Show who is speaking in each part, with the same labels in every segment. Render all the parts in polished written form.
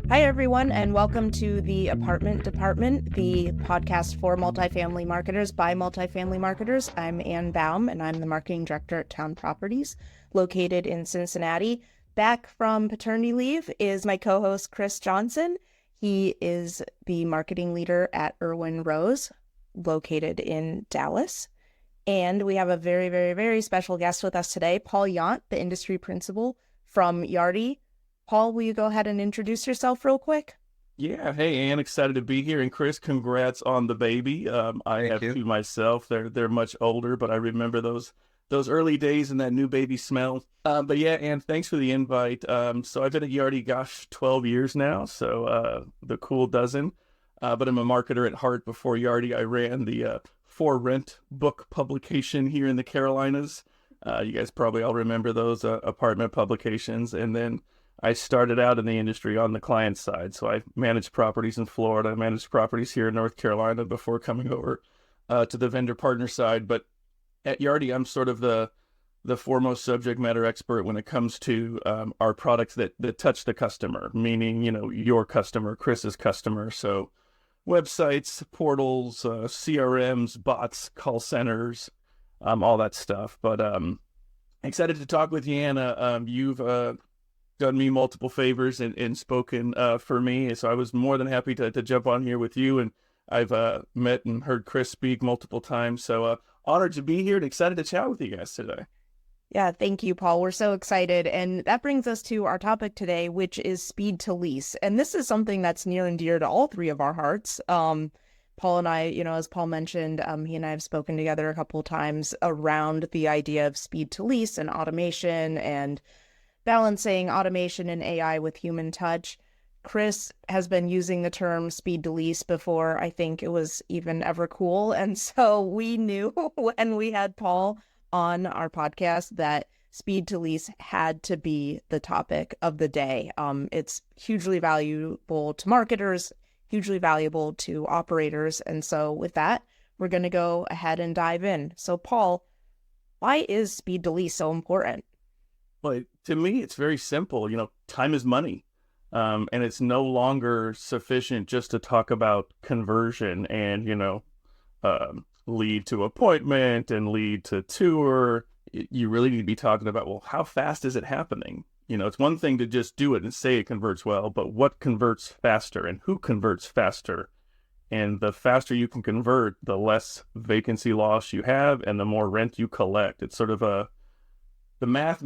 Speaker 1: Hi, everyone, and welcome to the Apartment Department, the podcast for multifamily marketers by multifamily marketers. I'm Ann Baum, and I'm the marketing director at Town Properties, located in Cincinnati. Back from paternity leave is my co-host, Chris Johnson. He is the marketing leader at Irwin Rose, located in Dallas. And we have a very, very, very special guest with us today, Paul Yount, the industry principal from Yardi. Paul, will you go ahead and introduce yourself real quick?
Speaker 2: Yeah, hey, Ann, excited to be here. And Chris, congrats on the baby. I
Speaker 3: Thank
Speaker 2: have
Speaker 3: you.
Speaker 2: two myself. They're much older, but I remember those early days and that new baby smell. But yeah, Ann, thanks for the invite. So I've been at Yardi, 12 years now. So the cool dozen. But I'm a marketer at heart. Before Yardi, I ran the For Rent book publication here in the Carolinas. You guys probably all remember those apartment publications. And then I started out in the industry on the client side. So I managed properties in Florida. I managed properties here in North Carolina before coming over to the vendor partner side. But at Yardi, I'm sort of the foremost subject matter expert when it comes to our products that touch the customer, meaning, your customer, Chris's customer. So websites, portals, CRMs, bots, call centers, all that stuff. But excited to talk with you, Anna. You've done me multiple favors and spoken for me. So I was more than happy to jump on here with you. And I've met and heard Chris speak multiple times. So honored to be here and excited to chat with you guys today.
Speaker 1: Yeah, thank you, Paul. We're so excited. And that brings us to our topic today, which is speed to lease. And this is something that's near and dear to all three of our hearts. Paul and I, as Paul mentioned, he and I have spoken together a couple of times around the idea of speed to lease and automation and balancing automation and AI with human touch. Chris has been using the term speed to lease before I think it was even ever cool. And so we knew when we had Paul on our podcast that speed to lease had to be the topic of the day. It's hugely valuable to marketers, hugely valuable to operators. And so with that, we're going to go ahead and dive in. So Paul, why is speed to lease so important?
Speaker 2: Well, to me, it's very simple. Time is money. And it's no longer sufficient just to talk about conversion and, lead to appointment and lead to tour. You really need to be talking about, well, how fast is it happening? It's one thing to just do it and say it converts well, but what converts faster and who converts faster? And the faster you can convert, the less vacancy loss you have and the more rent you collect. It's sort of the maths.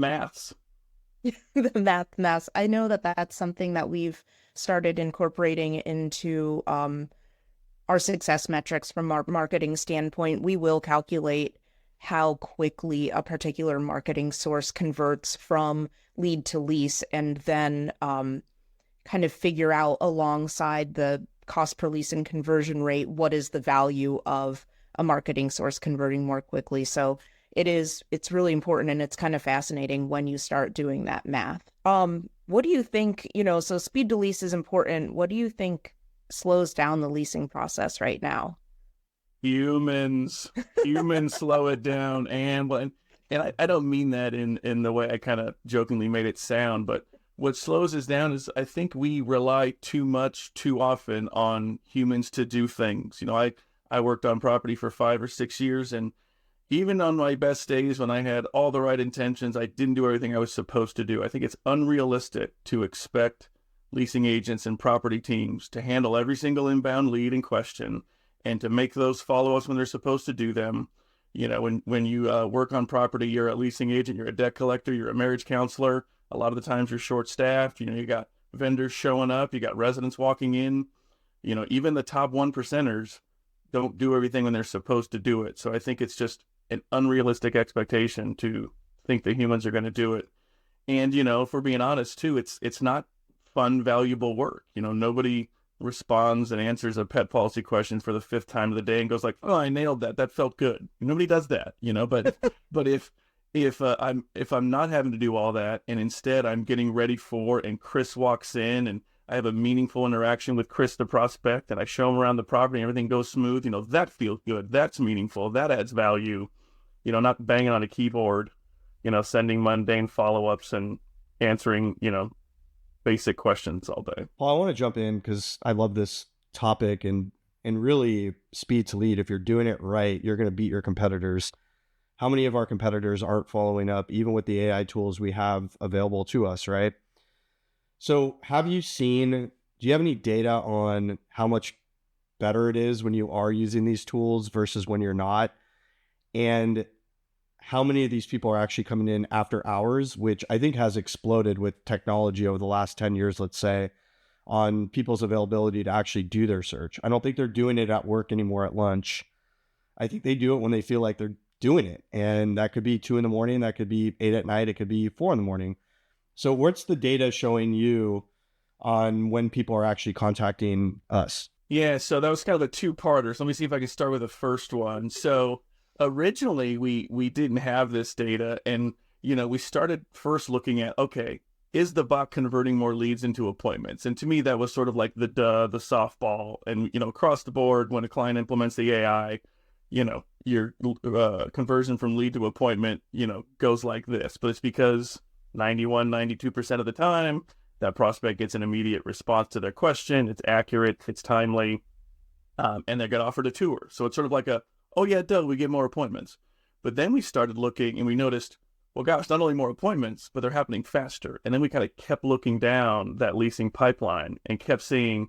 Speaker 1: The math. I know that that's something that we've started incorporating into our success metrics from our marketing standpoint. We will calculate how quickly a particular marketing source converts from lead to lease and then kind of figure out alongside the cost per lease and conversion rate, what is the value of a marketing source converting more quickly. So it's really important, and it's kind of fascinating when you start doing that math. What do you think, so speed to lease is important. What do you think slows down the leasing process right now?
Speaker 2: Humans slow it down. And I don't mean that in the way I kind of jokingly made it sound, but what slows us down is I think we rely too much, too often on humans to do things. I worked on property for 5 or 6 years, and even on my best days when I had all the right intentions, I didn't do everything I was supposed to do. I think it's unrealistic to expect leasing agents and property teams to handle every single inbound lead in question and to make those follow-ups when they're supposed to do them. When you work on property, you're a leasing agent, you're a debt collector, you're a marriage counselor. A lot of the times you're short-staffed. You got vendors showing up, you got residents walking in. Even the top 1%ers don't do everything when they're supposed to do it. So I think it's just an unrealistic expectation to think that humans are going to do it. And, if we're being honest too, it's not fun, valuable work. Nobody responds and answers a pet policy question for the 5th time of the day and goes like, oh, I nailed that. That felt good. Nobody does that, but if I'm not having to do all that and instead I'm getting ready for, and Chris walks in and I have a meaningful interaction with Chris, the prospect, and I show him around the property and everything goes smooth, that feels good. That's meaningful. That adds value. Not banging on a keyboard, sending mundane follow-ups and answering, basic questions all day.
Speaker 3: Paul, I want to jump in because I love this topic and really speed to lead. If you're doing it right, you're going to beat your competitors. How many of our competitors aren't following up, even with the AI tools we have available to us, right? So do you have any data on how much better it is when you are using these tools versus when you're not? And how many of these people are actually coming in after hours, which I think has exploded with technology over the last 10 years, let's say, on people's availability to actually do their search. I don't think they're doing it at work anymore at lunch. I think they do it when they feel like they're doing it. And that could be 2 a.m, that could be 8 p.m, it could be 4 a.m. So what's the data showing you on when people are actually contacting us?
Speaker 2: Yeah, so that was kind of a two-parter. So let me see if I can start with the first one. So originally we didn't have this data, and we started first looking at, okay, is the bot converting more leads into appointments? And to me, that was sort of like the softball. And across the board, when a client implements the AI, your conversion from lead to appointment, goes like this. But it's because 92% of the time, that prospect gets an immediate response to their question. It's accurate, it's timely, and they get offered a tour. So it's sort of like oh yeah, duh, we get more appointments. But then we started looking and we noticed, well, gosh, not only more appointments, but they're happening faster. And then we kind of kept looking down that leasing pipeline and kept seeing,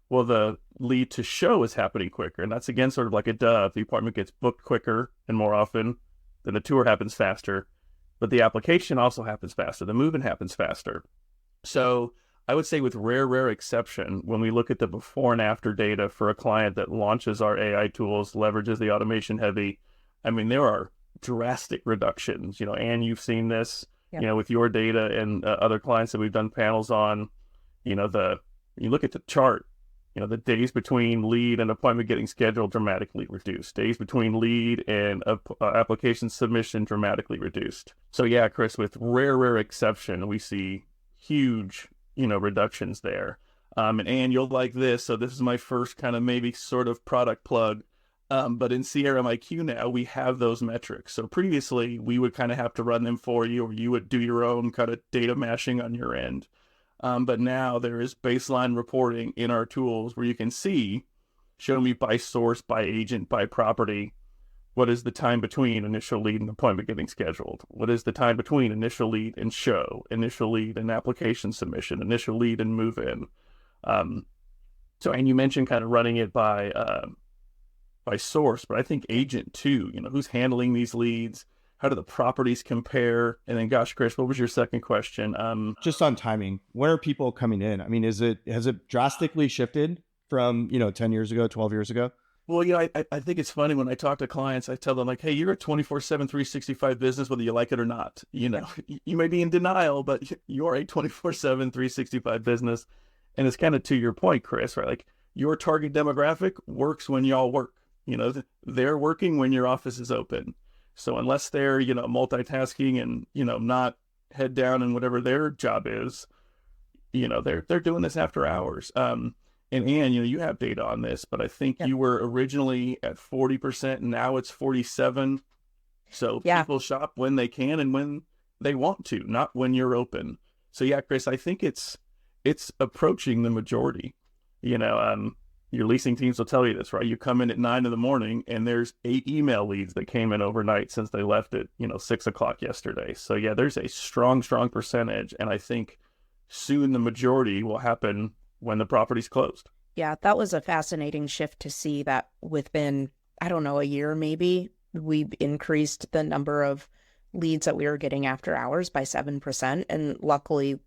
Speaker 2: well, the lead to show is happening quicker. And that's, again, sort of like a duh. If the appointment gets booked quicker and more often, then the tour happens faster. But the application also happens faster. The move-in happens faster. So I would say, with rare exception, when we look at the before and after data for a client that launches our AI tools, leverages the automation heavy, I mean, there are drastic reductions. Anne, you've seen this, with your data and other clients that we've done panels on. You look at the chart, the days between lead and appointment getting scheduled dramatically reduced. Days between lead and application submission dramatically reduced. So yeah, Chris, with rare exception, we see huge, reductions there. And Anne, you'll like this. So this is my first kind of maybe sort of product plug. But in CRM IQ now, we have those metrics. So previously, we would kind of have to run them for you, or you would do your own kind of data mashing on your end. But now there is baseline reporting in our tools where you can see, show me by source, by agent, by property, what is the time between initial lead and appointment getting scheduled? What is the time between initial lead and show, initial lead and application submission, initial lead and move-in? And you mentioned kind of running it by source, but I think agent too. Who's handling these leads? How do the properties compare? And then, gosh, Chris, what was your second question?
Speaker 3: Just on timing, when are people coming in? I mean, has it drastically shifted from 10 years ago, 12 years ago?
Speaker 2: Well, I think it's funny when I talk to clients, I tell them, like, hey, you're a 24/7, 365 business, whether you like it or not. You may be in denial, but you're a 24/7, 365 business. And it's kind of to your point, Chris, right? Like, your target demographic works when y'all work. They're working when your office is open. So unless they're, multitasking and, not head down in whatever their job is, they're doing this after hours. And Anne, you have data on this, but I think you were originally at 40%, and now it's 47%. So people shop when they can and when they want to, not when you're open. So yeah, Chris, I think it's approaching the majority. Your leasing teams will tell you this, right? You come in at 9 a.m. and there's 8 email leads that came in overnight since they left at 6 o'clock yesterday. So yeah, there's a strong percentage, and I think soon the majority will happen when the property's closed.
Speaker 1: Yeah, that was a fascinating shift to see that within, I don't know, a year maybe, we increased the number of leads that we were getting after hours by 7%. And luckily,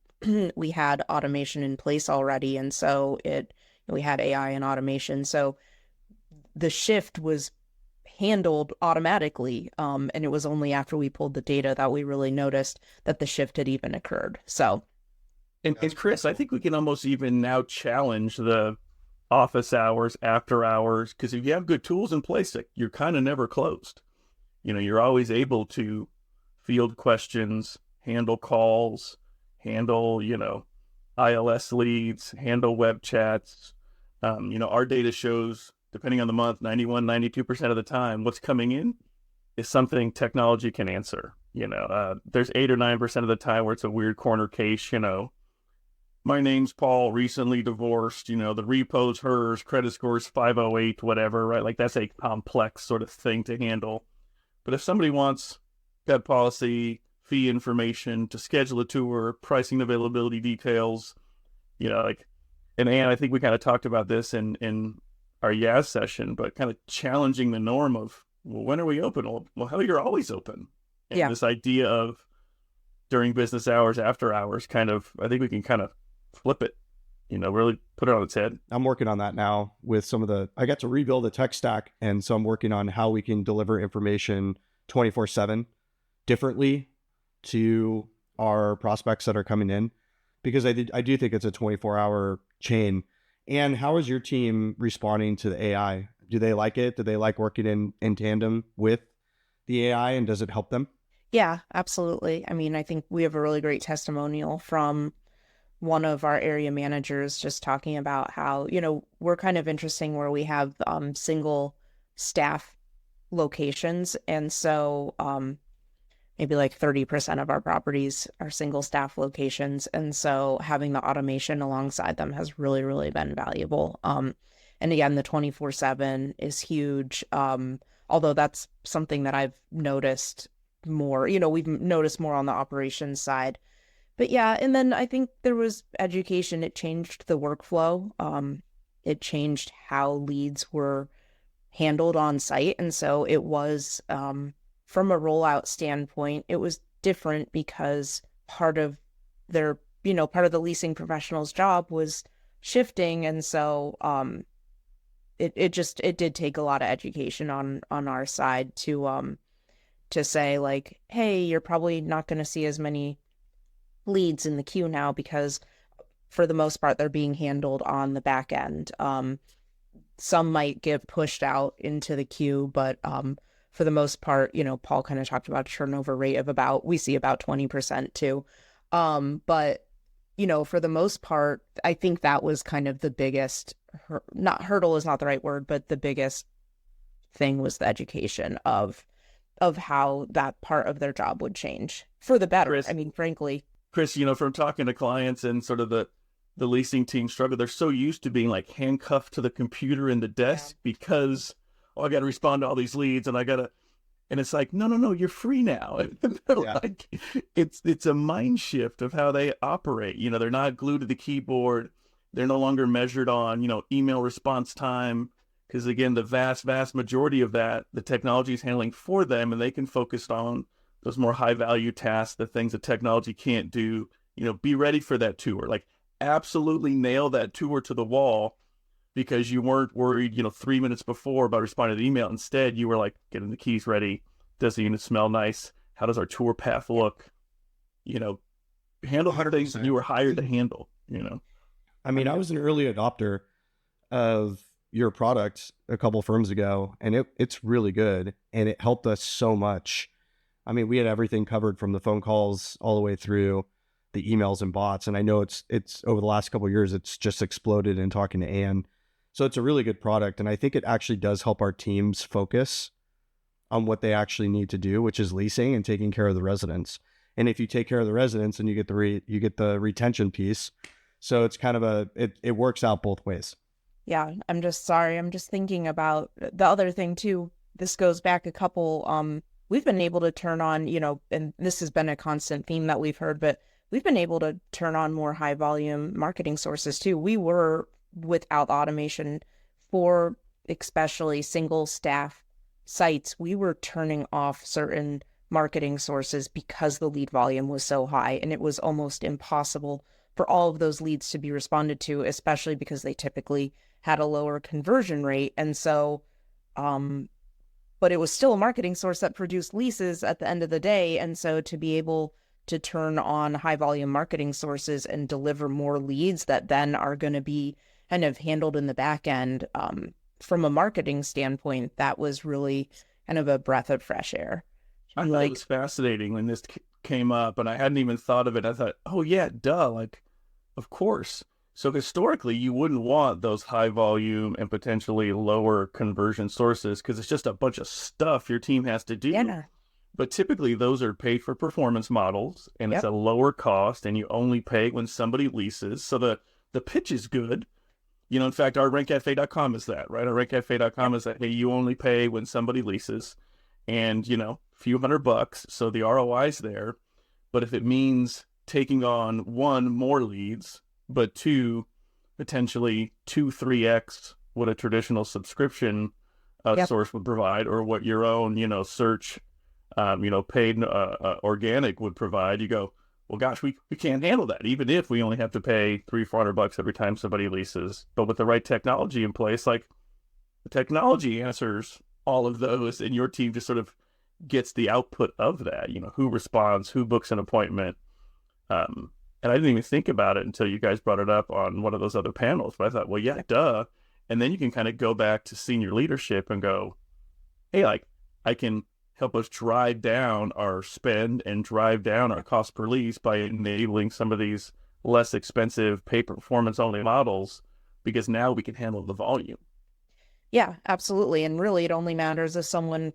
Speaker 1: we had automation in place already. And so we had AI and automation. So the shift was handled automatically. And it was only after we pulled the data that we really noticed that the shift had even occurred. So.
Speaker 2: And Chris, I think we can almost even now challenge the office hours, after hours, because if you have good tools in place, you're kind of never closed. You're always able to field questions, handle calls, handle, ILS leads, handle web chats. Our data shows, depending on the month, 91, 92% of the time, what's coming in is something technology can answer. There's 8 or 9% of the time where it's a weird corner case, my name's Paul, recently divorced, the repo's hers, credit score's 508, whatever, right? Like that's a complex sort of thing to handle. But if somebody wants pet policy, fee information, to schedule a tour, pricing, availability details, like, and I think we kind of talked about this in our Yaz session, but kind of challenging the norm of, well, when are we open? Well, hell, you're always open. And this idea of during business hours, after hours, kind of, I think we can kind of flip it, really put it on its head.
Speaker 3: I'm working on that now with I got to rebuild a tech stack. And so I'm working on how we can deliver information 24/7 differently to our prospects that are coming in, because I do think it's a 24-hour chain. And how is your team responding to the AI? Do they like it? Do they like working in tandem with the AI, and does it help them?
Speaker 1: Yeah, absolutely. I mean, I think we have a really great testimonial from one of our area managers just talking about how, we're kind of interesting where we have single staff locations. And so maybe like 30% of our properties are single staff locations. And so having the automation alongside them has really, really been valuable. And again, the 24/7 is huge. Although that's something that I've noticed more, we've noticed more on the operations side. But yeah, and then I think there was education. It changed the workflow. It changed how leads were handled on site. And so it was, from a rollout standpoint, it was different because part of the leasing professional's job was shifting. And so it did take a lot of education on our side to say like, hey, you're probably not going to see as many leads in the queue now because for the most part they're being handled on the back end. Some might get pushed out into the queue, but for the most part, Paul kind of talked about a turnover rate of we see about 20% too. But for the most part, I think that was kind of the biggest not hurdle is not the right word, but the biggest thing was the education of how that part of their job would change for the better.
Speaker 2: Chris,
Speaker 1: I mean, frankly,
Speaker 2: Chris, from talking to clients and sort of the leasing team struggle, they're so used to being like handcuffed to the computer in the desk because, I got to respond to all these leads and and it's like, no, you're free now. Like, it's a mind shift of how they operate. They're not glued to the keyboard. They're no longer measured on, email response time. Because again, the vast, vast majority of that, the technology is handling for them, and they can focus on those more high value tasks, the things that technology can't do. Be ready for that tour. Like, absolutely nail that tour to the wall, because you weren't worried, 3 minutes before about responding to the email. Instead, you were like, getting the keys ready. Does the unit smell nice? How does our tour path look? Handle
Speaker 3: 100%.
Speaker 2: things that you were hired to handle,
Speaker 3: I mean, I was an early adopter of your product a couple firms ago, and it's really good, and it helped us so much. I mean, we had everything covered from the phone calls all the way through the emails and bots. And I know it's over the last couple of years, it's just exploded in talking to Ann. So it's a really good product. And I think it actually does help our teams focus on what they actually need to do, which is leasing and taking care of the residents. And if you take care of the residents, and you get the retention piece. So it's kind of it works out both ways.
Speaker 1: Yeah, I'm just thinking about the other thing too. This goes back a couple, we've been able to turn on, and this has been a constant theme that we've heard, but we've been able to turn on more high volume marketing sources too. We were, without automation for especially single staff sites, we were turning off certain marketing sources because the lead volume was so high, and it was almost impossible for all of those leads to be responded to, especially because they typically had a lower conversion rate. And so, but it was still a marketing source that produced leases at the end of the day. And so to be able to turn on high volume marketing sources and deliver more leads that then are going to be kind of handled in the back end, from a marketing standpoint, that was really kind of a breath of fresh air.
Speaker 2: I thought it was fascinating when this came up, and I hadn't even thought of it. I thought, oh yeah, duh, like, of course. So historically, you wouldn't want those high volume and potentially lower conversion sources because it's just a bunch of stuff your team has to do.
Speaker 1: Yeah.
Speaker 2: But typically those are paid for performance models, and it's
Speaker 1: Yep.
Speaker 2: a lower cost, and you only pay when somebody leases. So the pitch is good. In fact, our rentcafe.com is that, right? Our rentcafe.com
Speaker 1: Yep.
Speaker 2: is that, hey, you only pay when somebody leases, and, a few $100. So the ROI is there. But if it means taking on one, more leads, but two, potentially 2-3x what a traditional subscription
Speaker 1: Yep.
Speaker 2: source would provide, or what your own, search, paid organic would provide, you go, well, gosh, we can't handle that, even if we only have to pay $300-400 every time somebody leases. But with the right technology in place, like, the technology answers all of those, and your team just sort of gets the output of that. Who responds, who books an appointment. And I didn't even think about it until you guys brought it up on one of those other panels. But I thought, well, yeah, duh. And then you can kind of go back to senior leadership and go, hey, like, I can help us drive down our spend and drive down our cost per lease by enabling some of these less expensive pay performance only models, because now we can handle the volume.
Speaker 1: Yeah, absolutely. And really, it only matters if someone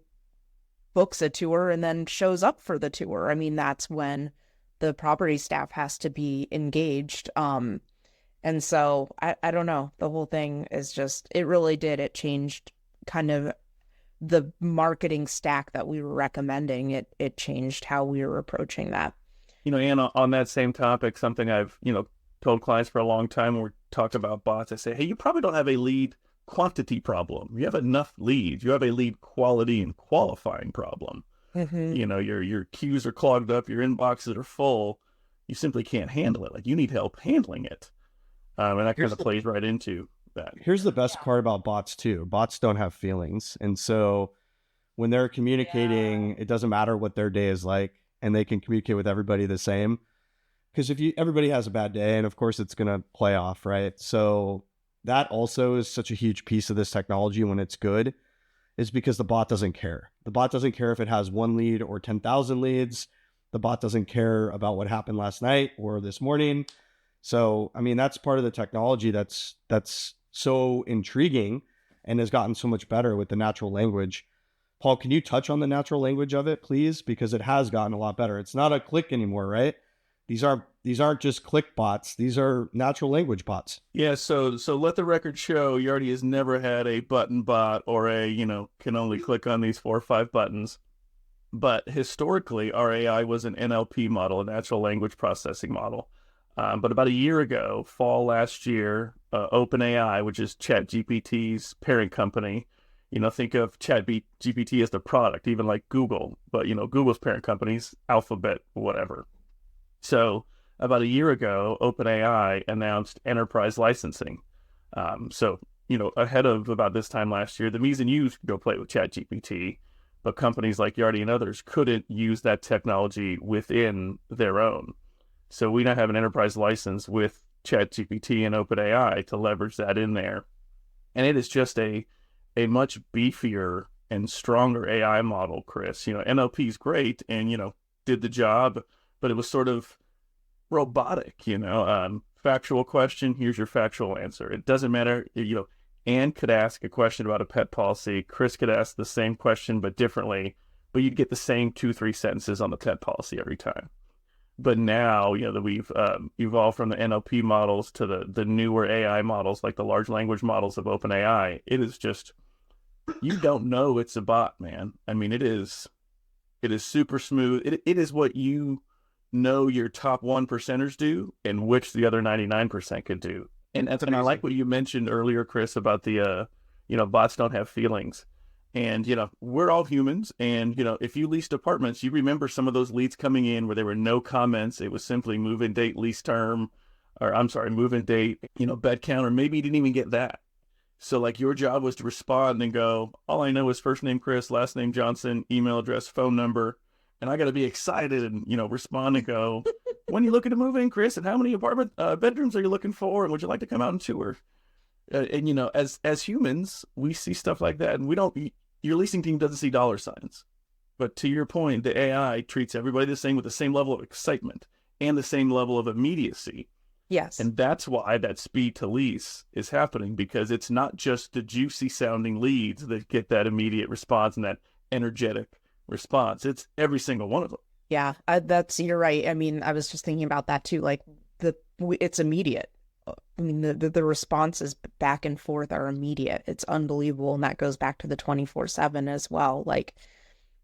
Speaker 1: books a tour and then shows up for the tour. I mean, that's when the property staff has to be engaged. And so I don't know. The whole thing is just, it really did. It changed kind of the marketing stack that we were recommending. It changed how we were approaching that.
Speaker 2: And on that same topic, something I've, told clients for a long time when we talk about bots, I say, hey, you probably don't have a lead quantity problem. You have enough leads. You have a lead quality and qualifying problem.
Speaker 1: Mm-hmm.
Speaker 2: Your queues are clogged up, your inboxes are full. You simply can't handle it. Like, you need help handling it. And that kind of plays right into that.
Speaker 3: Here's the best part about bots too. Bots don't have feelings. And so when they're communicating, it doesn't matter what their day is like, and they can communicate with everybody the same. Because everybody has a bad day, and of course it's going to play off, right? So that also is such a huge piece of this technology when it's good, is because the bot doesn't care. The bot doesn't care if it has one lead or 10,000 leads. The bot doesn't care about what happened last night or this morning. So, I mean, that's part of the technology that's so intriguing and has gotten so much better with the natural language. Paul, can you touch on the natural language of it, please? Because it has gotten a lot better. It's not a click anymore, right? These aren't just click bots. These are natural language bots.
Speaker 2: Yeah, so let the record show Yardi has never had a button bot or a, can only click on these 4 or 5 buttons. But historically, our AI was an NLP model, a natural language processing model. But about a year ago, fall last year, OpenAI, which is ChatGPT's parent company, think of ChatGPT as the product, even like Google, but, Google's parent company's Alphabet, whatever. So about a year ago, OpenAI announced enterprise licensing. So, ahead of about this time last year, the me's and you's could go play with ChatGPT, but companies like Yardi and others couldn't use that technology within their own. So we now have an enterprise license with ChatGPT and OpenAI to leverage that in there. And it is just a much beefier and stronger AI model, Chris. NLP is great and, did the job, but it was sort of robotic, factual question, here's your factual answer. It doesn't matter, Anne could ask a question about a pet policy. Chris could ask the same question, but differently, but you'd get the same 2-3 sentences on the pet policy every time. But now, that we've evolved from the NLP models to the newer AI models, like the large language models of OpenAI, it is just, you don't know it's a bot, man. I mean, it is super smooth. It is what you know your top 1%ers do and which the other 99% could do. And I like what you mentioned earlier, Chris, about the, bots don't have feelings. And, we're all humans. And, if you leased apartments, you remember some of those leads coming in where there were no comments. It was simply move-in date, lease term, or move-in date, bed count, or maybe you didn't even get that. So like your job was to respond and go, all I know is first name Chris, last name Johnson, email address, phone number. And I got to be excited and, respond and go, when are you looking to move in, Chris? And how many apartment bedrooms are you looking for? And would you like to come out and tour? And, as humans, we see stuff like that. And your leasing team doesn't see dollar signs. But to your point, the AI treats everybody the same with the same level of excitement and the same level of immediacy.
Speaker 1: Yes.
Speaker 2: And that's why that speed to lease is happening, because it's not just the juicy sounding leads that get that immediate response and that energetic response. It's every single one of them.
Speaker 1: Yeah, you're right. I mean, I was just thinking about that too. Like it's immediate. I mean, the responses back and forth are immediate. It's unbelievable. And that goes back to the 24/7 as well. Like,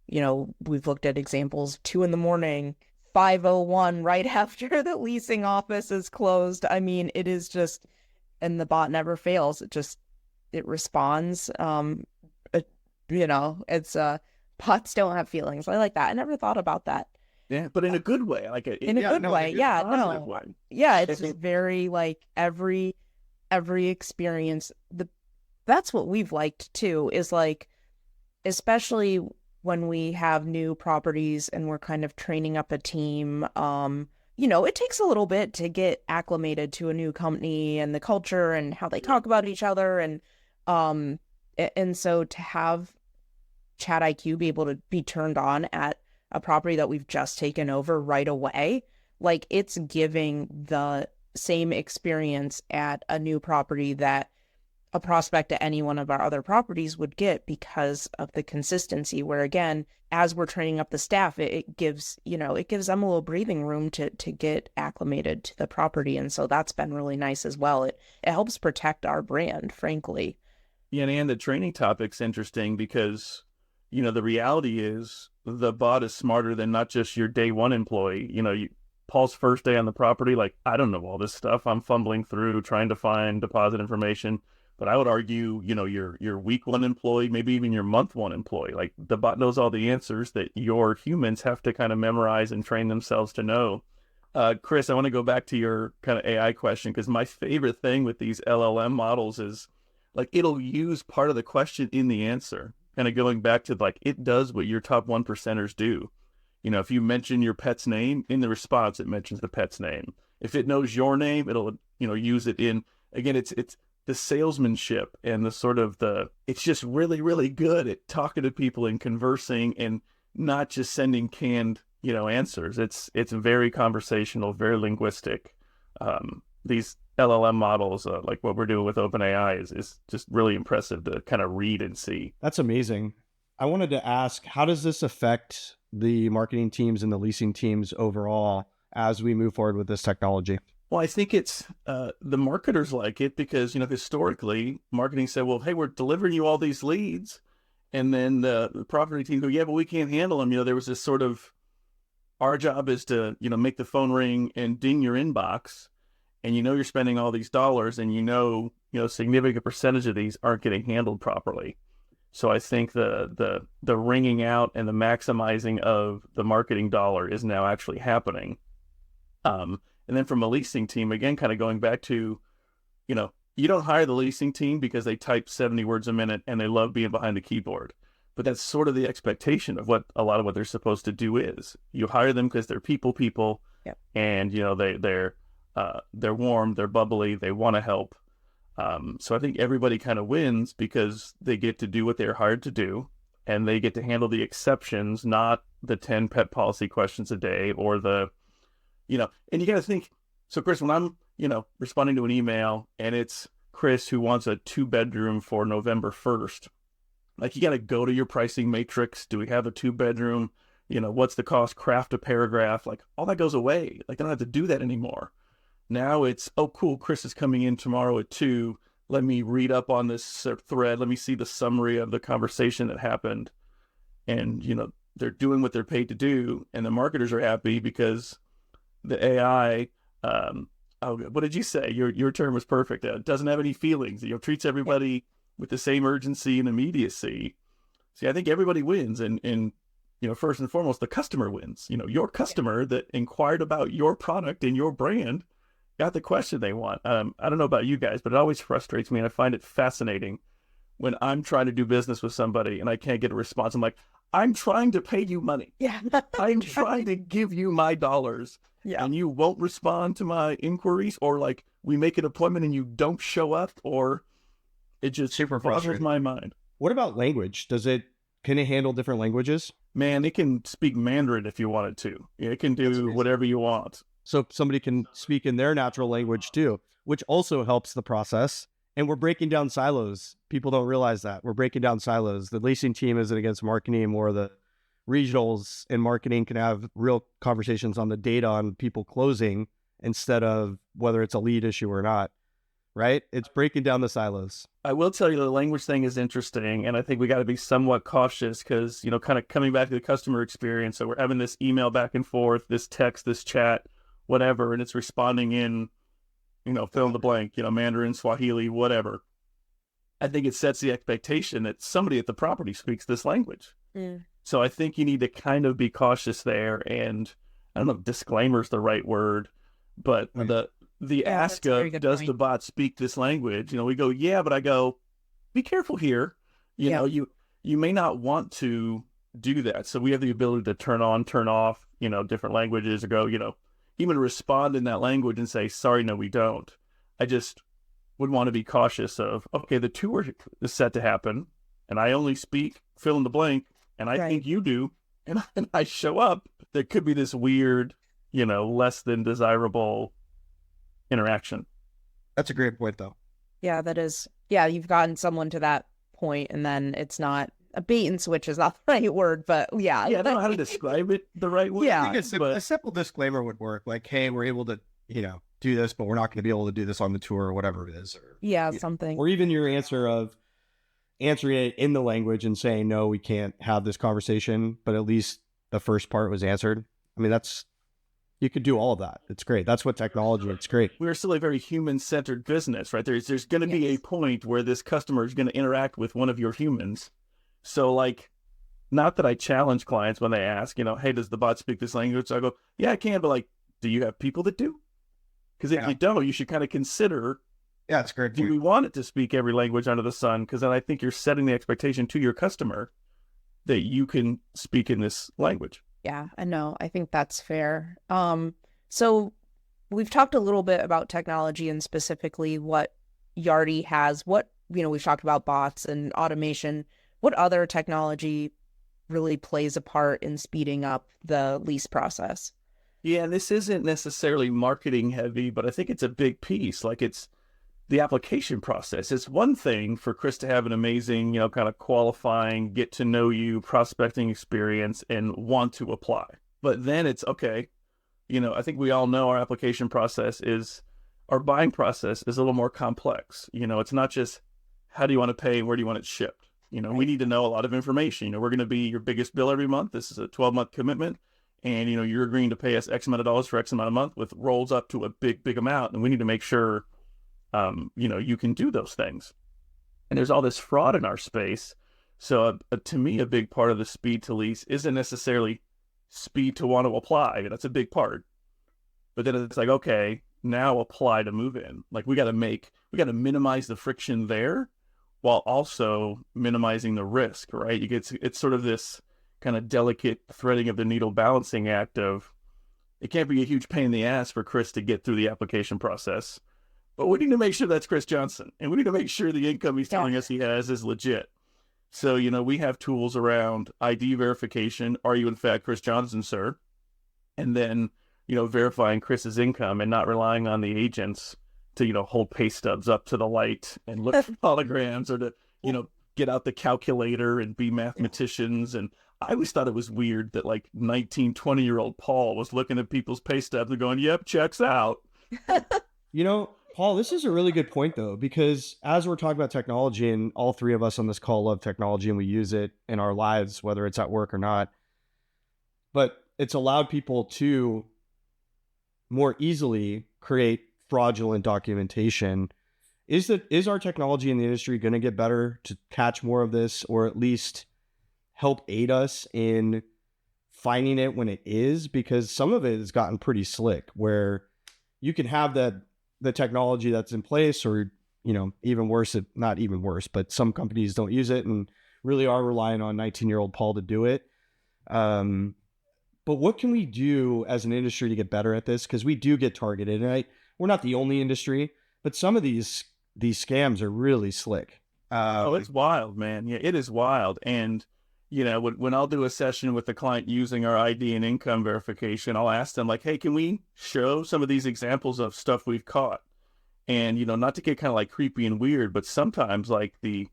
Speaker 1: we've looked at examples 2 a.m, 5:01 right after the leasing office is closed. I mean, it is just, and the bot never fails. It responds. It's bots don't have feelings. I like that. I never thought about that.
Speaker 2: Yeah, but in a good way. Like
Speaker 1: in a good way. Yeah, no.
Speaker 2: Way.
Speaker 1: Yeah, it's just very like every experience. That's what we've liked too, is like, especially when we have new properties and we're kind of training up a team. It takes a little bit to get acclimated to a new company and the culture and how they talk about each other, and so to have Chat IQ be able to be turned on at a property that we've just taken over right away, like it's giving the same experience at a new property that a prospect at any one of our other properties would get, because of the consistency, where again, as we're training up the staff, it gives them a little breathing room to get acclimated to the property. And so that's been really nice as well. It helps protect our brand, frankly.
Speaker 2: Yeah, and the training topic's interesting because, the reality is the bot is smarter than not just your day one employee. Paul's first day on the property, like, I don't know all this stuff. I'm fumbling through trying to find deposit information. But I would argue, your week one employee, maybe even your month one employee, like the bot knows all the answers that your humans have to kind of memorize and train themselves to know. Chris, I want to go back to your kind of AI question, because my favorite thing with these LLM models is like it'll use part of the question in the answer, kind of going back to like it does what your top 1%ers do. If you mention your pet's name in the response, it mentions the pet's name. If it knows your name, it'll use it in. Again, it's the salesmanship and the sort of it's just really, really good at talking to people and conversing and not just sending canned, answers. It's very conversational, very linguistic. These LLM models, like what we're doing with OpenAI, is just really impressive to kind of read and see.
Speaker 3: That's amazing. I wanted to ask, how does this affect the marketing teams and the leasing teams overall as we move forward with this technology?
Speaker 2: Well, I think it's the marketers like it because, historically, marketing said, well, hey, we're delivering you all these leads. And then the property team go, yeah, but we can't handle them. There was this sort of, our job is to, make the phone ring and ding your inbox. And you're spending all these dollars and significant percentage of these aren't getting handled properly. So I think the ringing out and the maximizing of the marketing dollar is now actually happening. And then from a leasing team, again, kind of going back to, you don't hire the leasing team because they type 70 words a minute and they love being behind the keyboard. But that's sort of the expectation of what a lot of what they're supposed to do is. You hire them because they're people,
Speaker 1: yep.
Speaker 2: And they're warm, they're bubbly, they want to help. So I think everybody kind of wins because they get to do what they're hired to do, and they get to handle the exceptions, not the 10 pet policy questions a day or and you got to think, so Chris, when I'm, responding to an email and it's Chris who wants a 2-bedroom for November 1st, like you got to go to your pricing matrix. Do we have a 2-bedroom? What's the cost? Craft a paragraph, like all that goes away. Like I don't have to do that anymore. Now it's, oh, cool, Chris is coming in tomorrow at 2. Let me read up on this thread. Let me see the summary of the conversation that happened. And, they're doing what they're paid to do. And the marketers are happy because the AI, what did you say? Your term was perfect. It doesn't have any feelings. Treats everybody with the same urgency and immediacy. See, I think everybody wins. And first and foremost, the customer wins. Your customer that inquired about your product and your brand got the question they want. I don't know about you guys, but it always frustrates me, and I find it fascinating when I'm trying to do business with somebody and I can't get a response. I'm like, I'm trying to pay you money.
Speaker 1: Yeah.
Speaker 2: I'm trying to give you my dollars. Yeah. And you won't respond to my inquiries, or like we make an appointment and you don't show up, or it just
Speaker 3: super
Speaker 2: boggles my mind.
Speaker 3: What about language? Can it handle different languages?
Speaker 2: Man, it can speak Mandarin if you wanted to. It can do whatever you want.
Speaker 3: So somebody can speak in their natural language too, which also helps the process. And we're breaking down silos. People don't realize that. We're breaking down silos. The leasing team isn't against marketing, more the regionals in marketing can have real conversations on the data on people closing instead of whether it's a lead issue or not, right? It's breaking down the silos.
Speaker 2: I will tell you the language thing is interesting, and I think we got to be somewhat cautious because, kind of coming back to the customer experience. So we're having this email back and forth, this text, this chat, whatever, and it's responding in, fill in the blank, Mandarin, Swahili, whatever. I think it sets the expectation that somebody at the property speaks this language.
Speaker 1: Mm.
Speaker 2: So I think you need to kind of be cautious there, and I don't know if disclaimer is the right word, but the ask of, does the bot speak this language? We go, yeah, but I go, be careful here. You may not want to do that. So we have the ability to turn on, turn off, different languages, or go, even respond in that language and say, sorry, no, we don't. I just would want to be cautious of, okay, the tour is set to happen and I only speak fill in the blank and I think you do. And I show up, there could be this weird, less than desirable interaction.
Speaker 3: That's a great point, though.
Speaker 1: Yeah, that is. Yeah, you've gotten someone to that point, and then it's not a bait and switch is not the right word, but yeah.
Speaker 2: Yeah, I don't know how to describe it the right way.
Speaker 3: Yeah, I think a simple disclaimer would work. Like, hey, we're able to, do this, but we're not going to be able to do this on the tour or whatever it is. Or
Speaker 1: something.
Speaker 3: Or even your answer of answering it in the language and saying, no, we can't have this conversation, but at least the first part was answered. I mean, you could do all of that. It's great. That's what technology, it's great.
Speaker 2: We're still a very human-centered business, right? There's going to be a point where this customer is going to interact with one of your humans. So not that I challenge clients when they ask, hey, does the bot speak this language? So I go, yeah, I can, but do you have people that do? Because if you don't, you should kind of consider,
Speaker 3: it's great.
Speaker 2: Do we want it to speak every language under the sun? Because then I think you're setting the expectation to your customer that you can speak in this language.
Speaker 1: Yeah, I know. I think that's fair. So we've talked a little bit about technology and specifically what Yardi has. We've talked about bots and automation. What other technology really plays a part in speeding up the lease process?
Speaker 2: Yeah, this isn't necessarily marketing heavy, but I think it's a big piece. It's the application process. It's one thing for Chris to have an amazing, kind of qualifying, get to know you, prospecting experience and want to apply. But then it's okay. I think we all know our our buying process is a little more complex. It's not just how do you want to pay and where do you want it shipped? We need to know a lot of information. We're going to be your biggest bill every month. This is a 12-month commitment. And, you're agreeing to pay us X amount of dollars for X amount of month with rolls up to a big, big amount. And we need to make sure you can do those things. And there's all this fraud in our space. So to me, a big part of the speed to lease isn't necessarily speed to want to apply. I mean, that's a big part. But then it's okay, now apply to move in. We got to minimize the friction there while also minimizing the risk, right? It's sort of this kind of delicate threading of the needle balancing act of, it can't be a huge pain in the ass for Chris to get through the application process. But we need to make sure that's Chris Johnson. And we need to make sure the income he's telling us he has is legit. So, we have tools around ID verification. Are you in fact Chris Johnson, sir? And then, verifying Chris's income and not relying on the agents to, hold pay stubs up to the light and look for holograms or to, get out the calculator and be mathematicians. And I always thought it was weird that 19, 20-year-old Paul was looking at people's pay stubs and going, yep, checks out.
Speaker 3: Paul, this is a really good point, though, because as we're talking about technology, and all three of us on this call love technology and we use it in our lives, whether it's at work or not, but it's allowed people to more easily create fraudulent documentation. Is our technology in the industry going to get better to catch more of this, or at least help aid us in finding it when it is? Because some of it has gotten pretty slick, where you can have the technology that's in place, or even worse, not even worse, but some companies don't use it and really are relying on 19-year-old Paul to do it. But what can we do as an industry to get better at this? Because we do get targeted, and we're not the only industry, but some of these scams are really slick.
Speaker 2: It's wild, man. Yeah, it is wild. And when I'll do a session with the client using our ID and income verification, I'll ask them hey, can we show some of these examples of stuff we've caught? And, not to get kind of creepy and weird, but sometimes the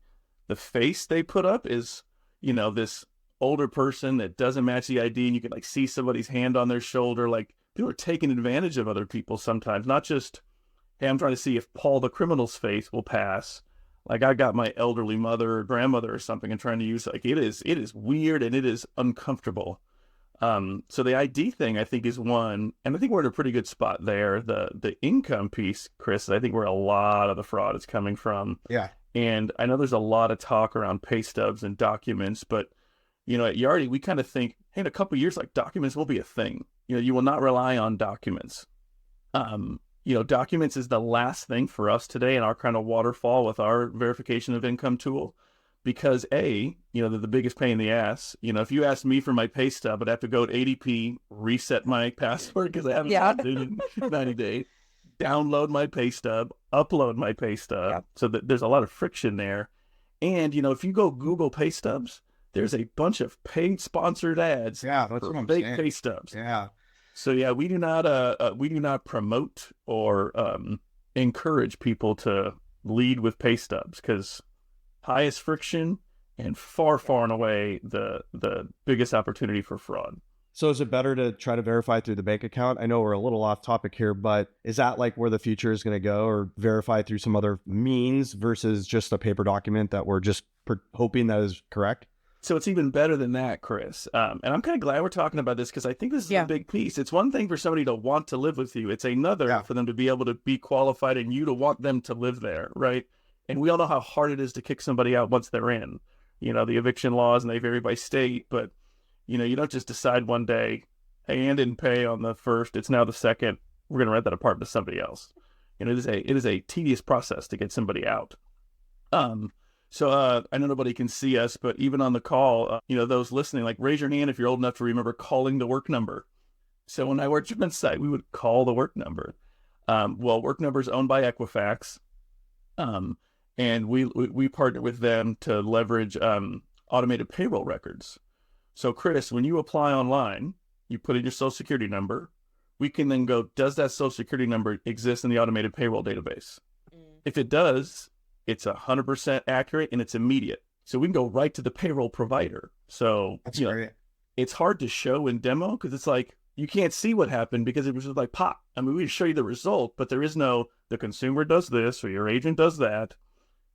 Speaker 2: face they put up is, this older person that doesn't match the ID, and you can like see somebody's hand on their shoulder. Like people are taking advantage of other people sometimes, not just, hey, I'm trying to see if Paul the criminal's face will pass. Like I got my elderly mother or grandmother or something and trying to use, like, it is weird and it is uncomfortable. So the ID thing I think is one, and I think we're in a pretty good spot there. The income piece, Chris, I think where a lot of the fraud is coming from.
Speaker 3: Yeah.
Speaker 2: And I know there's a lot of talk around pay stubs and documents, but at Yardi, we kind of think, hey, in a couple of years, like documents will be a thing. You will not rely on documents. Documents is the last thing for us today in our kind of waterfall with our verification of income tool, because they're the biggest pain in the ass. If you ask me for my pay stub, I'd have to go to ADP, reset my password because I haven't logged in 90 days, download my pay stub, upload my pay stub. Yeah. So there's a lot of friction there. And, if you go Google pay stubs, there's a bunch of paid sponsored ads.
Speaker 3: Yeah, that's what I'm
Speaker 2: fake
Speaker 3: saying.
Speaker 2: Pay stubs.
Speaker 3: Yeah.
Speaker 2: So yeah, we do not promote or encourage people to lead with pay stubs, because highest friction and far and away the biggest opportunity for fraud.
Speaker 3: So is it better to try to verify through the bank account? I know we're a little off topic here, but is that like where the future is going to go, or verify through some other means versus just a paper document that we're just hoping that is correct?
Speaker 2: So it's even better than that, Chris. And I'm kind of glad we're talking about this, because I think this is a big piece. It's one thing for somebody to want to live with you. It's another for them to be able to be qualified and you to want them to live there, right? And we all know how hard it is to kick somebody out once they're in. The eviction laws, and they vary by state, but you don't just decide one day, hey, Ann didn't pay on the first, it's now the second, we're going to rent that apartment to somebody else. It is a tedious process to get somebody out. So I know nobody can see us, but even on the call, those listening, like, raise your hand if you're old enough to remember calling the work number. So when I worked on site, we would call the work number. Work number is owned by Equifax, and we partner with them to leverage automated payroll records. So Chris, when you apply online, you put in your social security number. We can then go, does that social security number exist in the automated payroll database? If it does, it's 100% accurate and it's immediate. So we can go right to the payroll provider. So
Speaker 3: that's great.
Speaker 2: It's hard to show in demo because it's like, you can't see what happened because it was just like pop. I mean, we can show you the result, but there is no, the consumer does this or your agent does that.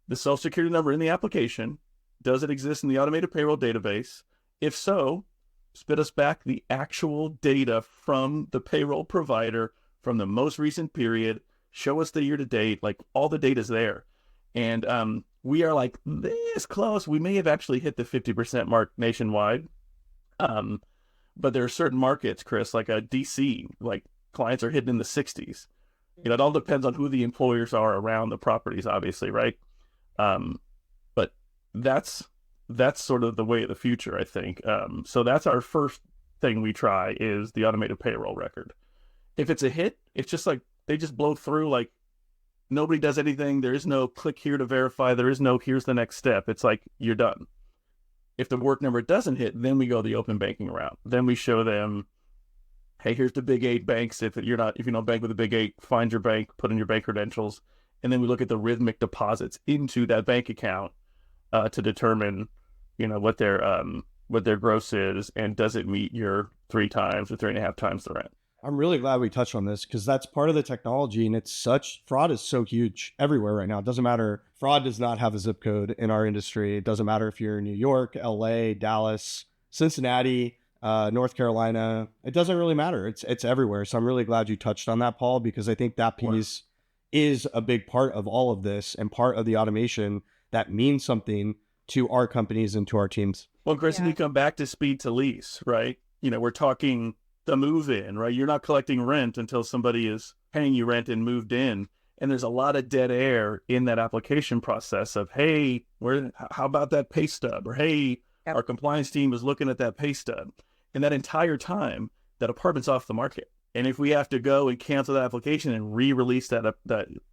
Speaker 2: The social security number in the application, does it exist in the automated payroll database? If so, spit us back the actual data from the payroll provider from the most recent period. Show us the year to date, like all the data's there. And we are like this close. We may have actually hit the 50% mark nationwide. But there are certain markets, Chris, like DC, like clients are hitting in the 60s. It all depends on who the employers are around the properties, obviously, right? But that's sort of the way of the future, I think. So that's our first thing we try is the automated payroll record. If it's a hit, it's just like they just blow through, like nobody does anything. There is no click here to verify. There is no here's the next step. It's like you're done. If the work number doesn't hit, then we go the open banking route. Then we show them, hey, here's the big 8 banks. If you don't bank with the big 8, find your bank, put in your bank credentials, and then we look at the rhythmic deposits into that bank account to determine, what their gross is and does it meet your 3 times or 3.5 times the rent.
Speaker 3: I'm really glad we touched on this because that's part of the technology, and fraud is so huge everywhere right now. It doesn't matter. Fraud does not have a zip code in our industry. It doesn't matter if you're in New York, LA, Dallas, Cincinnati, North Carolina. It doesn't really matter. It's everywhere. So I'm really glad you touched on that, Paul, because I think that piece is a big part of all of this and part of the automation that means something to our companies and to our teams.
Speaker 2: Well, Chris, and you come back to speed to lease, right? We're talking the move in, right? You're not collecting rent until somebody is paying you rent and moved in. And there's a lot of dead air in that application process of, hey, how about that pay stub? Or, hey, our compliance team is looking at that pay stub. And that entire time, that apartment's off the market. And if we have to go and cancel that application and re-release that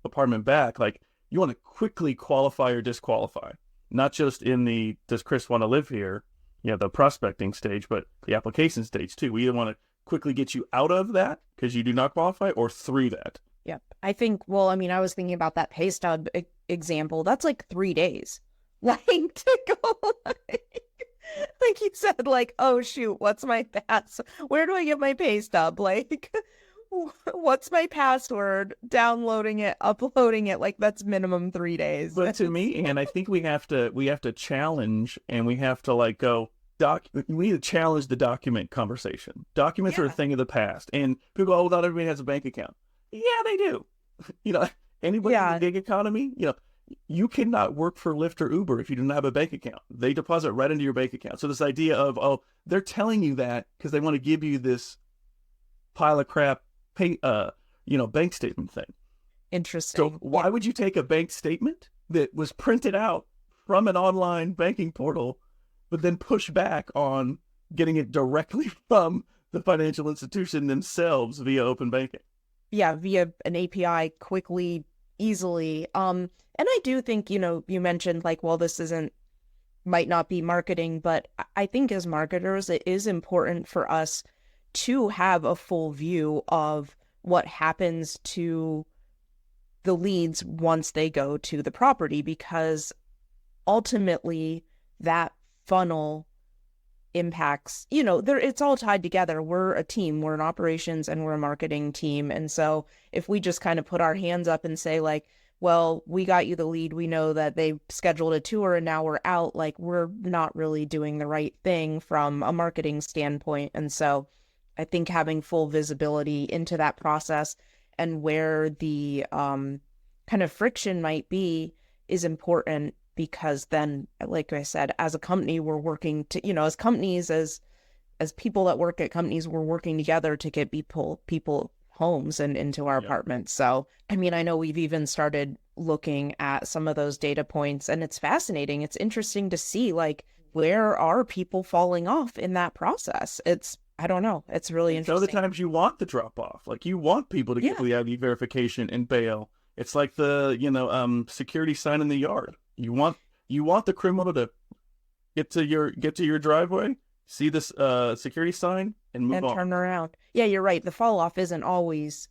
Speaker 2: apartment back, like, you want to quickly qualify or disqualify. Not just in the, does Chris want to live here, the prospecting stage, but the application stage too. We either want to quickly get you out of that because you do not qualify or through that.
Speaker 1: Yep. I think, I was thinking about that pay stub example. That's like 3 days. Like to go, Like you said, like, oh shoot, what's my pass? Where do I get my pay stub? Like, what's my password? Downloading it, uploading it, like that's minimum 3 days.
Speaker 2: But to me, and I think we have to challenge, and we have to like go we need to challenge the document conversation. Documents are a
Speaker 1: Yeah.
Speaker 2: thing of the past, and people go, "Oh, not everybody has a bank account." Yeah, they do. You know, anybody in
Speaker 1: Yeah.
Speaker 2: the gig economy, you cannot work for Lyft or Uber if you do not have a bank account. They deposit right into your bank account. So this idea of, oh, they're telling you that because they want to give you this pile of crap bank statement thing. So
Speaker 1: Interesting.
Speaker 2: why would you take a bank statement that was printed out from an online banking portal, but then push back on getting it directly from the financial institution themselves via open banking?
Speaker 1: Yeah, via an API quickly, easily. And I do think, you mentioned like, well, this might not be marketing, but I think as marketers, it is important for us to have a full view of what happens to the leads once they go to the property, because ultimately that funnel impacts, it's all tied together. We're a team, we're an operations and we're a marketing team. And so if we just kind of put our hands up and say like, well, we got you the lead, we know that they scheduled a tour and now we're out, like we're not really doing the right thing from a marketing standpoint. And so I think having full visibility into that process and where the kind of friction might be is important, because then, like I said, as a company, we're working to, as companies, as people that work at companies, we're working together to get people homes and into our apartments. So, I mean, I know we've even started looking at some of those data points, and it's fascinating. It's interesting to see like, where are people falling off in that process? I don't know. It's really
Speaker 2: So
Speaker 1: interesting.
Speaker 2: the times you want the drop off, like you want people to get the ID verification and bail. It's like the security sign in the yard. You want the criminal to get to your driveway, see this security sign, and move on.
Speaker 1: Turn around. Yeah, you're right. The fall off isn't always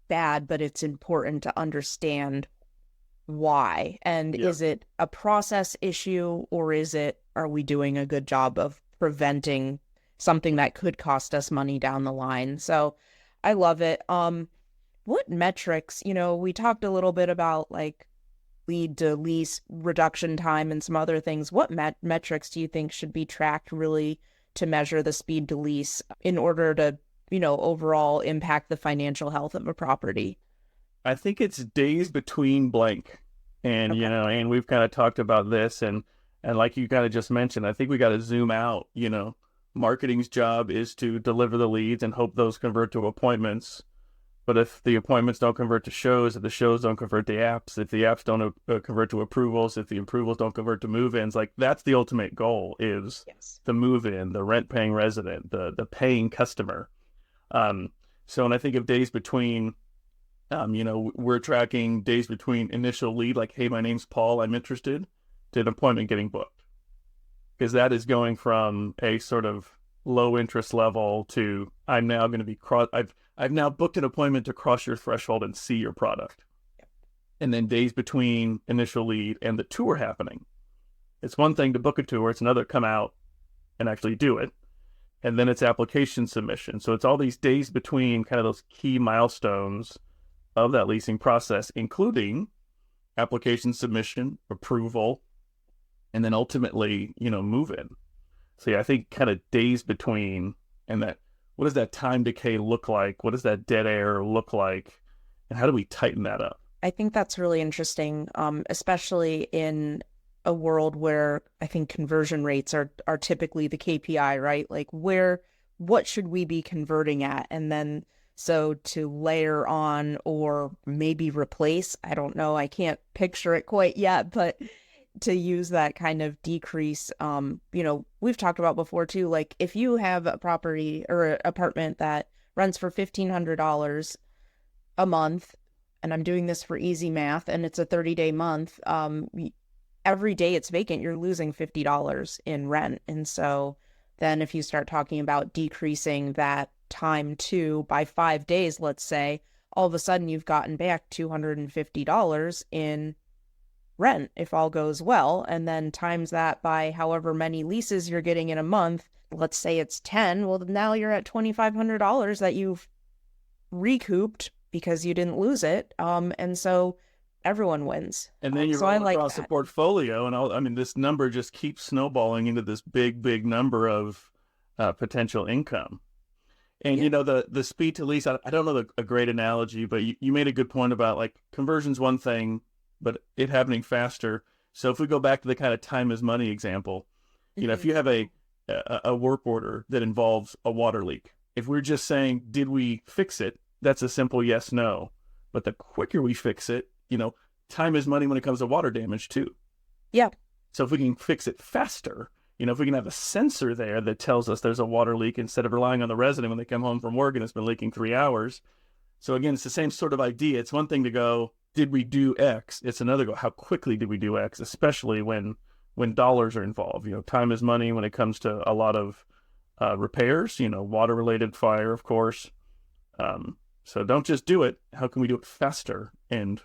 Speaker 1: bad, but it's important to understand why. And is it a process issue, or are we doing a good job of preventing something that could cost us money down the line? So I love it. What metrics, we talked a little bit about like lead to lease reduction time and some other things. What metrics do you think should be tracked really to measure the speed to lease in order to, overall impact the financial health of a property?
Speaker 2: I think it's days between blank. And, and we've kind of talked about this, and like you kind of just mentioned, I think we got to zoom out. Marketing's job is to deliver the leads and hope those convert to appointments. But if the appointments don't convert to shows, if the shows don't convert to apps, if the apps don't convert to approvals, if the approvals don't convert to move-ins, like that's the ultimate goal, is the move-in, the rent-paying resident, the paying customer. So, and I think of days between, we're tracking days between initial lead, like, hey, my name's Paul, I'm interested, to an appointment getting booked. Because that is going from a sort of low interest level to I'm now going to be I've now booked an appointment to cross your threshold and see your product. And then days between initial lead and the tour happening. It's one thing to book a tour, it's another to come out and actually do it. And then it's application submission. So it's all these days between kind of those key milestones of that leasing process, including application submission, approval, and then ultimately, move in. So yeah, I think kind of days between, and that, what does that time decay look like? What does that dead air look like? And how do we tighten that up?
Speaker 1: I think that's really interesting, especially in a world where I think conversion rates are typically the KPI, right? Like what should we be converting at? And then so to layer on or maybe replace, I don't know, I can't picture it quite yet, but to use that kind of decrease, we've talked about before too, like if you have a property or an apartment that rents for $1,500 a month, and I'm doing this for easy math, and it's a 30-day month, every day it's vacant, you're losing $50 in rent. And so then if you start talking about decreasing that time by 5 days, let's say, all of a sudden you've gotten back $250 in rent if all goes well, and then times that by however many leases you're getting in a month. Let's say it's 10. Well, now you're at $2,500 that you've recouped because you didn't lose it. And so everyone wins.
Speaker 2: And then you
Speaker 1: so
Speaker 2: roll
Speaker 1: I like
Speaker 2: across the
Speaker 1: that.
Speaker 2: portfolio, and this number just keeps snowballing into this big number of potential income. And
Speaker 1: Yeah.
Speaker 2: the speed to lease, I don't know a great analogy, but you made a good point about like conversion's one thing, but it happening faster. So if we go back to the kind of time is money example, if you have a work order that involves a water leak, if we're just saying, did we fix it? That's a simple yes, no. But the quicker we fix it, time is money when it comes to water damage too.
Speaker 1: Yeah.
Speaker 2: So if we can fix it faster, if we can have a sensor there that tells us there's a water leak instead of relying on the resident when they come home from work and it's been leaking 3 hours. So again, it's the same sort of idea. It's one thing to go, did we do X? It's another go, how quickly did we do X? Especially when dollars are involved. Time is money when it comes to a lot of repairs, water related, fire, of course. So don't just do it. How can we do it faster and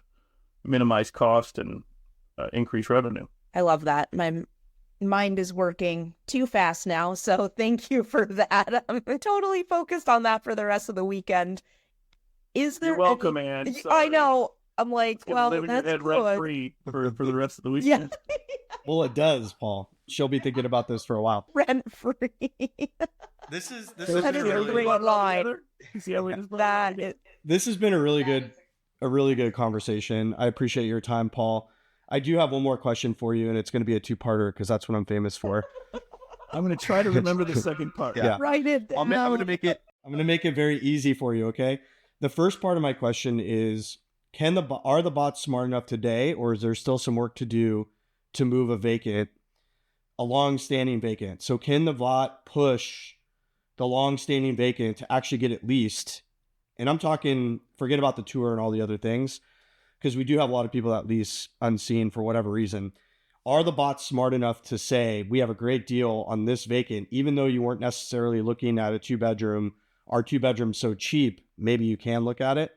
Speaker 2: minimize cost and increase revenue?
Speaker 1: I love that. My mind is working too fast now, so thank you for that. I'm totally focused on that for the rest of the weekend. Is there
Speaker 2: You're welcome, Ann.
Speaker 1: I know. I'm like, well,
Speaker 2: live in your
Speaker 1: that's
Speaker 2: head rent free for the rest of the weekend.
Speaker 1: Yeah.
Speaker 3: Well, it does, Paul. She'll be thinking about this for a while.
Speaker 1: Rent free.
Speaker 3: This is
Speaker 1: That is a great line.
Speaker 3: This has been a really good conversation. I appreciate your time, Paul. I do have one more question for you, and it's going to be a two-parter because that's what I'm famous for.
Speaker 2: I'm going to try to remember the second part.
Speaker 3: Yeah.
Speaker 1: Write it down.
Speaker 3: I'm going to make it very easy for you. Okay. The first part of my question is: are the bots smart enough today, or is there still some work to do to move a long-standing vacant? So can the bot push the long-standing vacant to actually get it leased? And I'm talking, forget about the tour and all the other things, because we do have a lot of people that lease unseen for whatever reason. Are the bots smart enough to say, we have a great deal on this vacant, even though you weren't necessarily looking at a 2-bedroom, our 2-bedroom's so cheap, maybe you can look at it?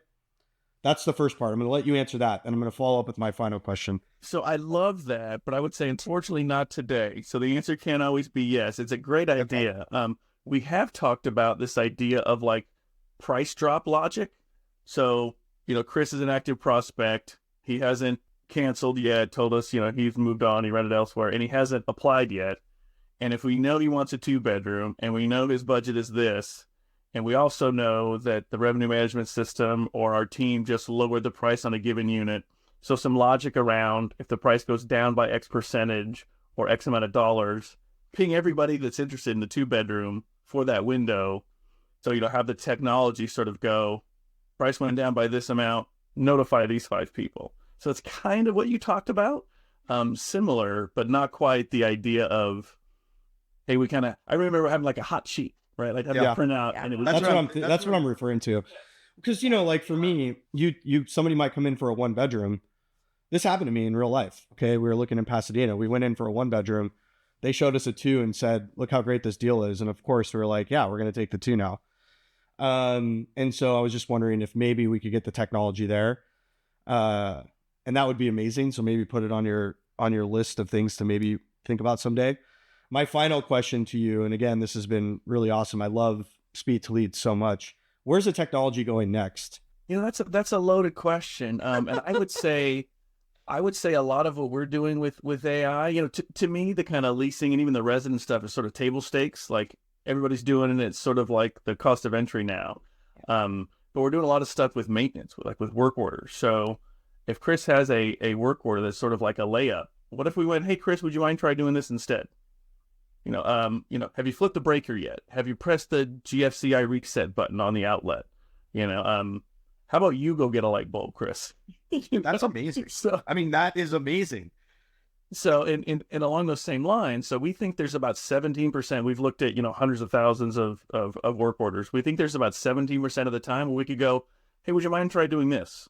Speaker 3: That's the first part. I'm going to let you answer that, and I'm going to follow up with my final question.
Speaker 2: So I love that, but I would say, unfortunately, not today. So the answer can't always be yes. It's a great idea. Okay. We have talked about this idea of like price drop logic. So, Chris is an active prospect. He hasn't canceled yet, told us, he's moved on, he rented elsewhere, and he hasn't applied yet. And if we know he wants a 2-bedroom and we know his budget is this, and we also know that the revenue management system or our team just lowered the price on a given unit. So some logic around if the price goes down by X percentage or X amount of dollars, ping everybody that's interested in the 2-bedroom for that window. So, have the technology sort of go, price went down by this amount, notify these 5 people. So it's kind of what you talked about, similar, but not quite the idea of, hey, I remember having like a hot sheet, right? Like having a printout.
Speaker 1: Yeah.
Speaker 2: And it was,
Speaker 3: That's what I'm referring to. Because, like for me, somebody might come in for a 1-bedroom. This happened to me in real life. Okay. We were looking in Pasadena. We went in for a 1-bedroom. They showed us a 2 and said, look how great this deal is. And of course we were like, yeah, we're going to take the 2 now. And so I was just wondering if maybe we could get the technology there. And that would be amazing. So maybe put it on your list of things to maybe think about someday. My final question to you, and again, this has been really awesome. I love speed to lead so much. Where's the technology going next?
Speaker 2: That's a loaded question. And I would say a lot of what we're doing with AI, to me, the kind of leasing and even the resident stuff is sort of table stakes. Like everybody's doing it. It's sort of like the cost of entry now. But we're doing a lot of stuff with maintenance, with work orders. So if Chris has a work order that's sort of like a layup, what if we went, hey, Chris, would you mind try doing this instead? Have you flipped the breaker yet? Have you pressed the GFCI reset button on the outlet? How about you go get a light bulb, Chris?
Speaker 4: That's amazing.
Speaker 2: So,
Speaker 4: that is amazing.
Speaker 2: So, and along those same lines, so we think there's about 17%. We've looked at, hundreds of thousands of work orders. We think there's about 17% of the time where we could go, hey, would you mind try doing this?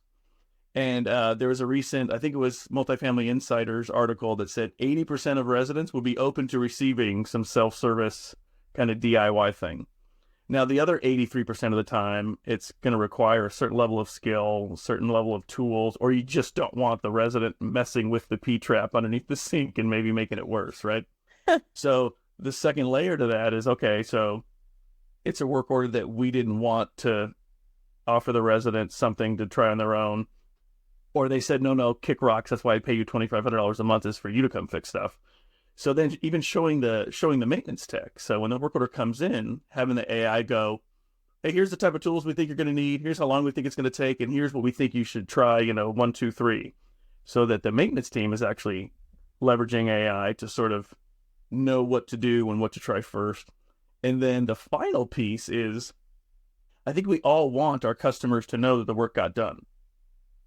Speaker 2: And there was a recent, I think it was Multifamily Insider's article that said 80% of residents will be open to receiving some self-service kind of DIY thing. Now, the other 83% of the time, it's going to require a certain level of skill, a certain level of tools, or you just don't want the resident messing with the P-trap underneath the sink and maybe making it worse, right? So the second layer to that is, okay, so it's a work order that we didn't want to offer the resident something to try on their own. Or they said, no, kick rocks. That's why I pay you $2,500 a month is for you to come fix stuff. So then even showing the maintenance tech. So when the work order comes in, having the AI go, hey, here's the type of tools we think you're going to need. Here's how long we think it's going to take. And here's what we think you should try, 1, 2, 3. So that the maintenance team is actually leveraging AI to sort of know what to do and what to try first. And then the final piece is, I think we all want our customers to know that the work got done.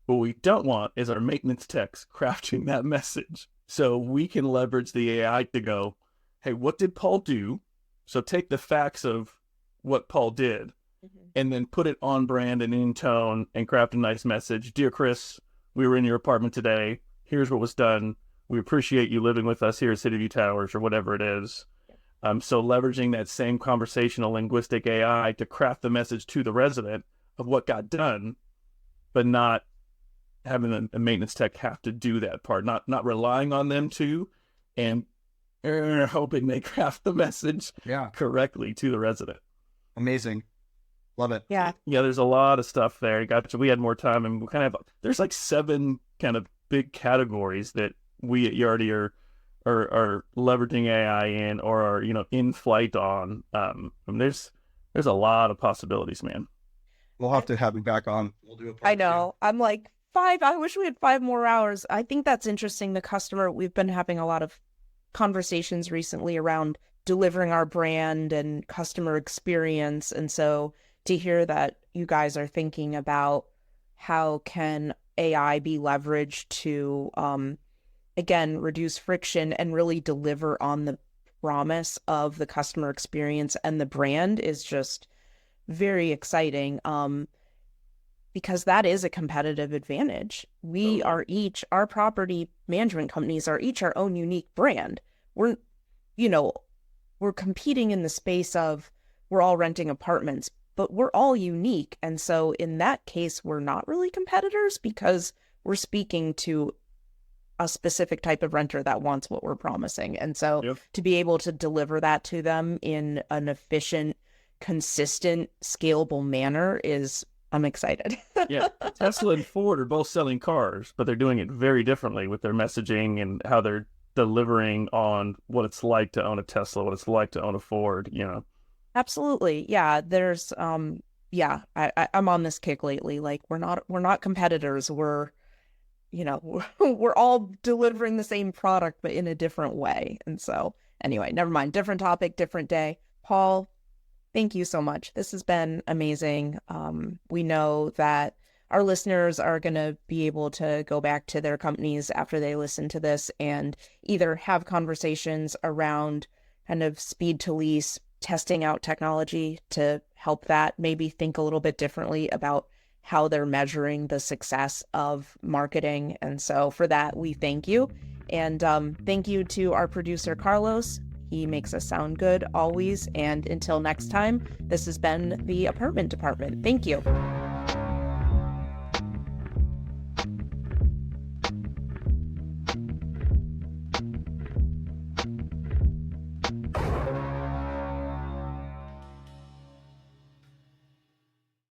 Speaker 2: What we don't want is our maintenance techs crafting that message. So we can leverage the AI to go, hey, what did Paul do? So take the facts of what Paul did and then put it on brand and in tone and craft a nice message. Dear Chris, we were in your apartment today. Here's what was done. We appreciate you living with us here at City View Towers or whatever it is. So leveraging that same conversational linguistic AI to craft the message to the resident of what got done, but not having a maintenance tech have to do that part, not relying on them to, and hoping they craft the message correctly to the resident.
Speaker 4: Amazing. Love it.
Speaker 1: Yeah.
Speaker 2: Yeah, there's a lot of stuff there. We had more time, and we kind of there's like 7 kind of big categories that we at Yardi are leveraging AI in or are in flight on. And there's a lot of possibilities, man.
Speaker 4: We'll have to have you back on. We'll do a part
Speaker 1: I know. I'm like 5. I wish we had 5 more hours. I think that's interesting. The customer, we've been having a lot of conversations recently around delivering our brand and customer experience. And so to hear that you guys are thinking about how can AI be leveraged to, again, reduce friction and really deliver on the promise of the customer experience and the brand is just very exciting. Because that is a competitive advantage. We are each, our property management companies are each our own unique brand. We're competing in the space of we're all renting apartments, but we're all unique. And so in that case, we're not really competitors because we're speaking to a specific type of renter that wants what we're promising. And so to be able to deliver that to them in an efficient, consistent, scalable manner I'm excited.
Speaker 2: Yeah. Tesla and Ford are both selling cars, but they're doing it very differently with their messaging and how they're delivering on what it's like to own a Tesla, what it's like to own a Ford,
Speaker 1: Absolutely. Yeah. There's, I'm on this kick lately. Like we're not competitors. We're all delivering the same product, but in a different way. And so anyway, never mind. Different topic, different day. Paul, thank you so much. This has been amazing. We know that our listeners are going to be able to go back to their companies after they listen to this and either have conversations around kind of speed to lease, testing out technology to help that, maybe think a little bit differently about how they're measuring the success of marketing. And so for that, we thank you. And thank you to our producer, Carlos. He makes us sound good always. And until next time, this has been the Apartment Department. Thank you.